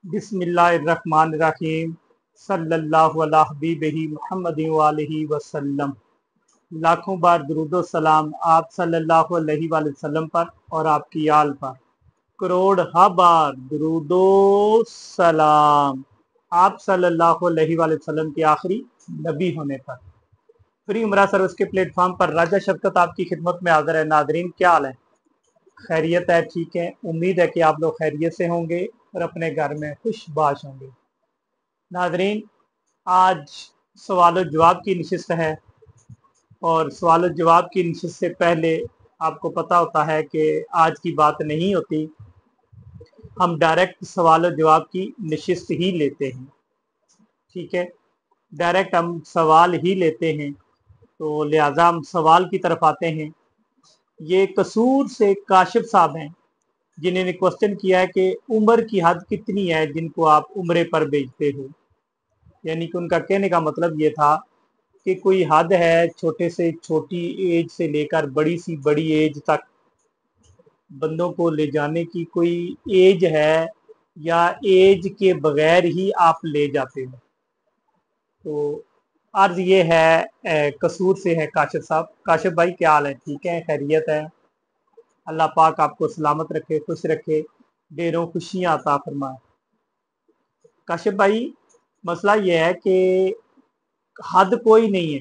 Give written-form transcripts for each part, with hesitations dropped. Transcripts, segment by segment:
बिस्मिल्लाहिर्रहमानिर्रहीम सल्लल्लाहु अला हबीबिही मुहम्मद वालिही वसल्लम। लाखों बार दुरूदो सलाम आप सल्लल्लाहु अलैहि वसल्लम पर और आपकी आल पर। करोड़ हा बार दुरूदो सलाम आप सल्लल्लाहु अलैहि वसल्लम के आखिरी नबी होने पर। फ्री उमरा सर्विस के प्लेटफॉर्म पर राजा शफकत आपकी खिदमत में हाजिर है। नादरीन, क्या हाल है? खैरियत है? ठीक है, उम्मीद है कि आप लोग खैरियत से होंगे और अपने घर में खुशबाश होंगे। नादरीन, आज सवाल जवाब की नशिस्त है और सवाल जवाब की नशिस्त से पहले आपको पता होता है कि आज की बात नहीं होती, हम डायरेक्ट सवाल जवाब की नशिस्त ही लेते हैं। ठीक है, डायरेक्ट हम सवाल ही लेते हैं, तो लिहाजा हम सवाल की तरफ आते हैं। ये कसूर से काशिफ साहब हैं जिन्होंने क्वेश्चन किया है कि उम्र की हद कितनी है जिनको आप उम्रे पर भेजते हो। यानी कि उनका कहने का मतलब ये था कि कोई हद है छोटे से छोटी एज से लेकर बड़ी सी बड़ी एज तक बंदों को ले जाने की कोई एज है या एज के बगैर ही आप ले जाते हो। तो अर्ज ये है कसूर से है काशिफ साहब। काशिफ भाई, क्या हाल है? ठीक है, खैरियत है? अल्लाह पाक आपको सलामत रखे, खुश रखे, ढेरों खुशियां अता फरमाए। काशिफ भाई, मसला यह है कि हद कोई नहीं है,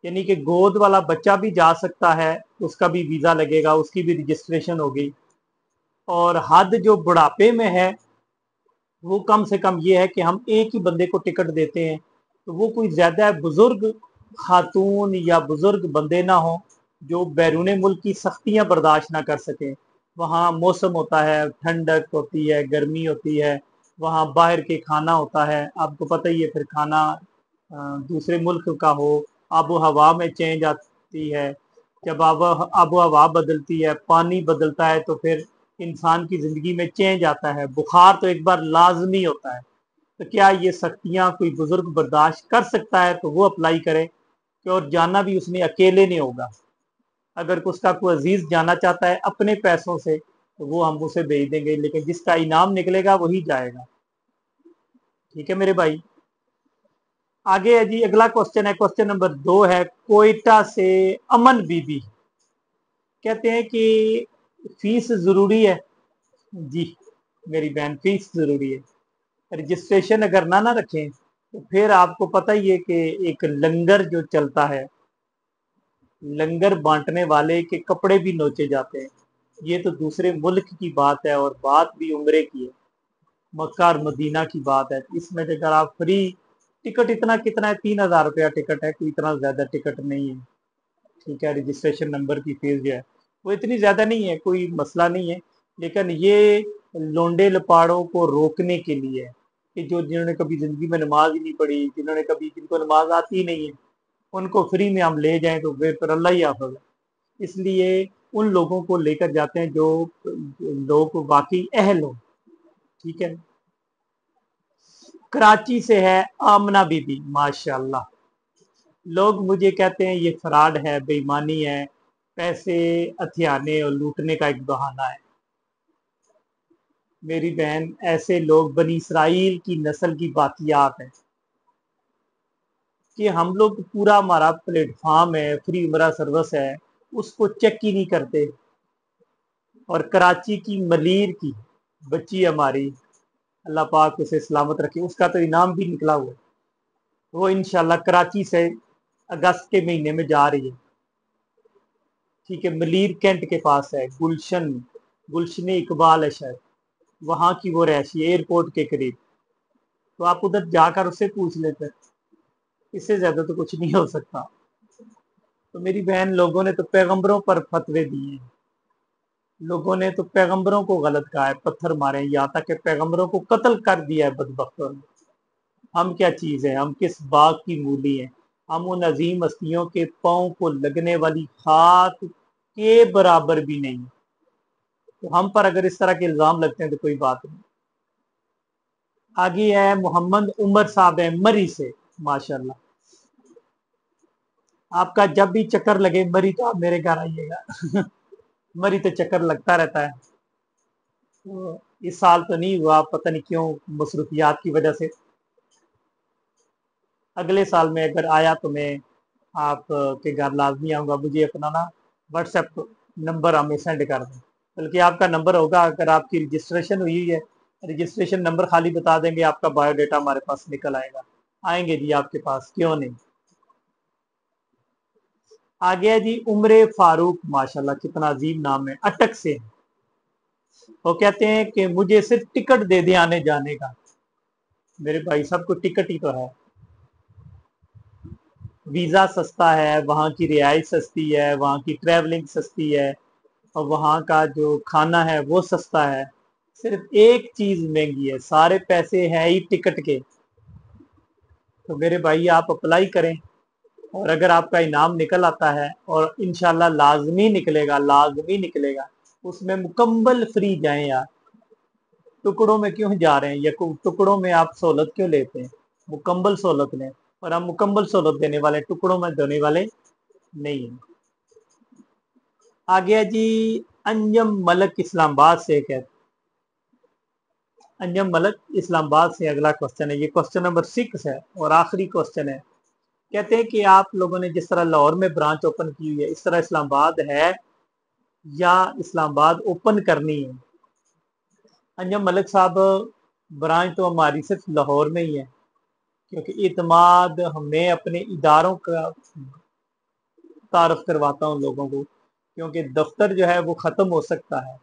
यानी कि गोद वाला बच्चा भी जा सकता है, उसका भी वीज़ा लगेगा, उसकी भी रजिस्ट्रेशन होगी। और हद जो बुढ़ापे में है वो कम से कम ये है कि हम एक ही बंदे को टिकट देते हैं, तो वो कोई ज़्यादा बुजुर्ग खातून या बुजुर्ग बंदे ना हो जो बैरून मुल्क की सख्तियाँ बर्दाश्त ना कर सकें। वहाँ मौसम होता है, ठंडक होती है, गर्मी होती है, वहाँ बाहर के खाना होता है, आपको पता ही है। फिर खाना दूसरे मुल्क का हो, आबो हवा में चेंज आती है, जब आबो हवा बदलती है, पानी बदलता है, तो फिर इंसान की ज़िंदगी में चेंज आता है। बुखार तो एक बार लाजमी होता है। तो क्या ये सख्तियाँ कोई बुजुर्ग बर्दाश्त कर सकता है? तो वो अप्लाई करे कि और जाना भी उसने अकेले नहीं होगा। अगर उसका कोई अजीज जाना चाहता है अपने पैसों से तो वो हम उसे भेज देंगे, लेकिन जिसका इनाम निकलेगा वही जाएगा। ठीक है मेरे भाई। आगे है जी, अगला क्वेश्चन है, क्वेश्चन नंबर 2 है कोयटा से अमन बीबी। कहते हैं कि फीस जरूरी है। जी मेरी बहन, फीस जरूरी है। रजिस्ट्रेशन अगर ना रखें तो फिर आपको पता ही है कि एक लंगर जो चलता है, लंगर बांटने वाले के कपड़े भी नोचे जाते हैं। ये तो दूसरे मुल्क की बात है और बात भी उम्रे की है, मक्का और मदीना की बात है। इसमें अगर आप फ्री टिकट, इतना कितना है, 3,000 रुपया टिकट है, कोई इतना ज्यादा टिकट नहीं है। ठीक है, रजिस्ट्रेशन नंबर की फीस जो है वो इतनी ज्यादा नहीं है, कोई मसला नहीं है। लेकिन ये लोंडे लपाड़ों को रोकने के लिए है कि जो जिन्होंने कभी जिंदगी में नमाज ही नहीं पढ़ी, जिन्होंने कभी, जिनको नमाज आती ही नहीं है, उनको फ्री में हम ले जाएं तो फिर अल्लाह ही हाफ़िज़ है। इसलिए उन लोगों को लेकर जाते हैं जो लोग वाकई अहल हो। ठीक है। कराची से है आमना बीबी, माशाल्लाह। लोग मुझे कहते हैं ये फ्रॉड है, बेईमानी है, पैसे हथियाने और लूटने का एक बहाना है। मेरी बहन, ऐसे लोग बनी इसराइल की नस्ल की बातियात है कि हम लोग पूरा, हमारा प्लेटफॉर्म है, फ्री उमरा सर्विस है, उसको चेक ही नहीं करते। और कराची की मलीर की बच्ची हमारी, अल्लाह पाक उसे सलामत रखे, उसका तो इनाम भी निकला हुआ है। वो इंशाल्लाह कराची से अगस्त के महीने में जा रही है। ठीक है, मलीर कैंट के पास है, गुलशन इकबाल है शायद, वहाँ की वो रहशी है, एयरपोर्ट के करीब। तो आप उधर जाकर उससे पूछ लेते, इससे ज्यादा तो कुछ नहीं हो सकता। तो मेरी बहन, लोगों ने तो पैगंबरों पर फतवे दिए हैं, लोगों ने तो पैगंबरों को गलत कहा है, पत्थर मारे, यहाँ तक के पैगंबरों को कत्ल कर दिया है बदबख्तों ने। हम क्या चीज है? हम किस बाग की मूली है? हम उन अजीम हस्तियों के पांव को लगने वाली खाक के बराबर भी नहीं। तो हम पर अगर इस तरह के इल्जाम लगते हैं तो कोई बात नहीं। आगे है मोहम्मद उमर साहब है मरी से, माशाल्लाह। आपका जब भी चक्कर लगे मरी तो आप मेरे घर आइएगा। मरी तो चक्कर लगता रहता है। तो इस साल तो नहीं हुआ, पता नहीं क्यों, मसरूफियात की वजह से। अगले साल में अगर आया तो मैं आप के घर लाजमी आऊँगा। मुझे अपना ना व्हाट्सएप नंबर हमें सेंड कर दें, बल्कि आपका नंबर होगा, अगर आपकी रजिस्ट्रेशन हुई है, रजिस्ट्रेशन नंबर खाली बता देंगे, आपका बायोडाटा हमारे पास निकल आएगा। आएंगे जी आपके पास, क्यों नहीं। आ गया जी उम्र फारूक, माशाल्लाह कितना अजीब नाम है, अटक से। वो कहते हैं कि मुझे सिर्फ टिकट दे दे आने जाने का। मेरे भाई साहब को टिकट ही तो है, वीज़ा सस्ता है, वहाँ की रिहाइश सस्ती है, वहाँ की ट्रैवलिंग सस्ती है, और वहाँ का जो खाना है वो सस्ता है। सिर्फ एक चीज़ महंगी है, सारे पैसे हैं ही टिकट के। तो मेरे भाई आप अप्लाई करें, और अगर आपका इनाम निकल आता है, और इंशाल्लाह लाजमी निकलेगा, लाजमी निकलेगा, उसमें मुकम्मल फ्री जाएं यार। टुकड़ों में क्यों जा रहे हैं, या टुकड़ों में आप सहूलत क्यों लेते हैं। मुकम्मल सहूलत लें, और हम मुकम्मल सहूलत देने वाले, टुकड़ों में देने वाले नहीं है। आ गया जी अंजम मलक इस्लामाबाद से। कहते अंजम मलक इस्लामाबाद से अगला क्वेश्चन है, ये क्वेश्चन नंबर 6 है और आखिरी क्वेश्चन है। कहते हैं कि आप लोगों ने जिस तरह लाहौर में ब्रांच ओपन की हुई है, इस तरह इस्लामाबाद है या इस्लामाबाद ओपन करनी है। अंजम मलिक साहब, ब्रांच तो हमारी सिर्फ लाहौर में ही है, क्योंकि इतमाद हमें अपने इदारों का तारफ करवाता हूँ लोगों को, क्योंकि दफ्तर जो है वो ख़त्म हो सकता है,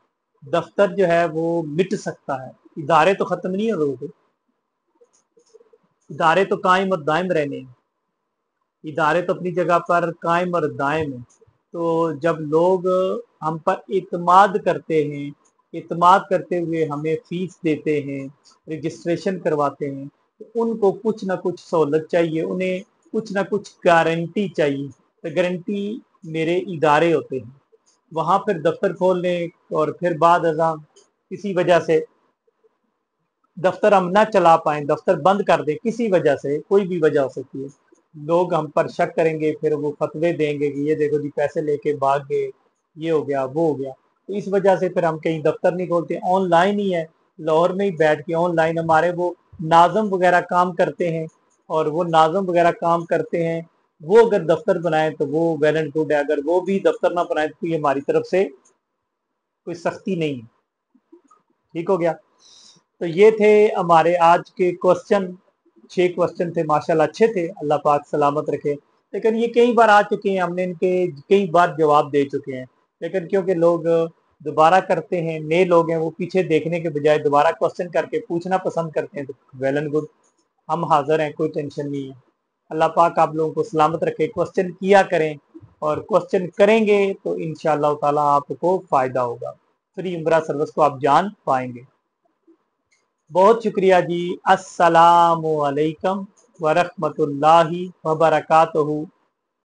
दफ्तर जो है वो मिट सकता है, इदारे तो ख़त्म नहीं हो रहे, इदारे तो कायम और दायम रहने हैं, इदारे तो अपनी जगह पर कायम और दायम है। तो जब लोग हम पर इत्माद करते हैं, इत्माद करते हुए हमें फीस देते हैं, रजिस्ट्रेशन करवाते हैं, तो उनको कुछ ना कुछ सहूलत चाहिए, उन्हें कुछ ना कुछ गारंटी चाहिए। तो गारंटी मेरे इदारे होते हैं, वहाँ फिर दफ्तर खोलने और फिर बाद अज़ां किसी वजह से दफ्तर हम ना चला पाए, दफ्तर बंद कर दें किसी वजह से, कोई भी वजह हो सकती है, लोग हम पर शक करेंगे, फिर वो फतवे देंगे कि ये देखो जी पैसे लेके भाग गए, ये हो गया वो हो गया। तो इस वजह से फिर हम कहीं दफ्तर नहीं खोलते, ऑनलाइन ही है, लाहौर में ही बैठ के ऑनलाइन हमारे वो नाज़म वगैरह काम करते हैं, और वो नाज़म वगैरह काम करते हैं, वो अगर दफ्तर बनाए तो वो वेल एंड गुड है, अगर वो भी दफ्तर ना बनाए तो ये हमारी तरफ से कोई सख्ती नहीं है। ठीक हो गया। तो ये थे हमारे आज के क्वेश्चन, 6 क्वेश्चन थे, माशाल्लाह अच्छे थे, अल्लाह पाक सलामत रखे। लेकिन ये कई बार आ चुके हैं, हमने इनके कई बार जवाब दे चुके हैं, लेकिन क्योंकि लोग दोबारा करते हैं, नए लोग हैं, वो पीछे देखने के बजाय दोबारा क्वेश्चन करके पूछना पसंद करते हैं, तो वेल एंड गुड, हम हाजिर हैं, कोई टेंशन नहीं है। अल्लाह पाक आप लोगों को सलामत रखे, क्वेश्चन किया करें, और क्वेश्चन करेंगे तो इंशाअल्लाह ताला आपको फ़ायदा होगा, फ्री उम्रा सर्विस को आप जान पाएंगे। बहुत शुक्रिया जी। अस्सलामु अलैकुम व रहमतुल्लाहि व बरकातहू।